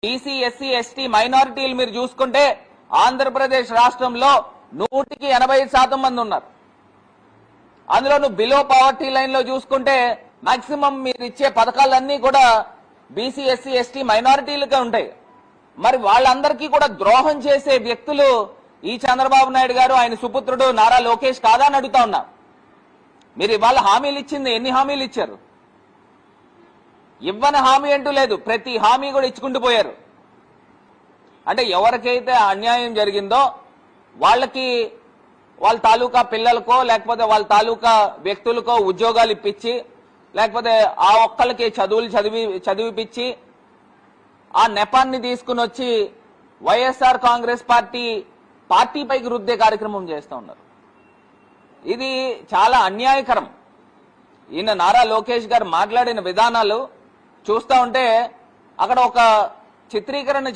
BC SC ST మైనారిటీలు మీరు చూసుకుంటే ఆంధ్రప్రదేశ్ రాష్ట్రంలో 100% మంది ఉన్నారు. అందులో నువ్వు బిలో పావర్టీ లైన్ లో చూసుకుంటే మాక్సిమం మీరు ఇచ్చే పథకాలన్నీ కూడా బీసీ ఎస్సీ ఎస్టీ మైనారిటీలుగా ఉంటాయి. మరి వాళ్ళందరికీ కూడా ద్రోహం చేసే వ్యక్తులు ఈ చంద్రబాబు నాయుడు గారు, ఆయన సుపుత్రుడు నారా లోకేష్ కాదా అని అడుగుతా ఉన్నా. మీరు ఇవాళ హామీలు ఇచ్చింది ఎన్ని హామీలు ఇచ్చారు? ఇవ్వని హామీ అంటూ లేదు, ప్రతి హామీ కూడా ఇచ్చుకుంటూ పోయారు. అంటే ఎవరికైతే అన్యాయం జరిగిందో వాళ్ళకి వాళ్ళ తాలూకా పిల్లలకో లేకపోతే వాళ్ళ తాలూకా వ్యక్తులకో ఉద్యోగాలు ఇప్పించి లేకపోతే ఆ ఒక్కళ్ళకి చదువులు చదివిపించి ఆ నెపాన్ని తీసుకుని వచ్చి వైఎస్ఆర్ కాంగ్రెస్ పార్టీపైకి రుద్దే కార్యక్రమం చేస్తూ ఉన్నారు. ఇది చాలా అన్యాయకరం. ఈయన నారా లోకేష్ గారు మాట్లాడిన విధానాలు చూస్తూ ఉంటే అక్కడ ఒక చిత్రీకరణ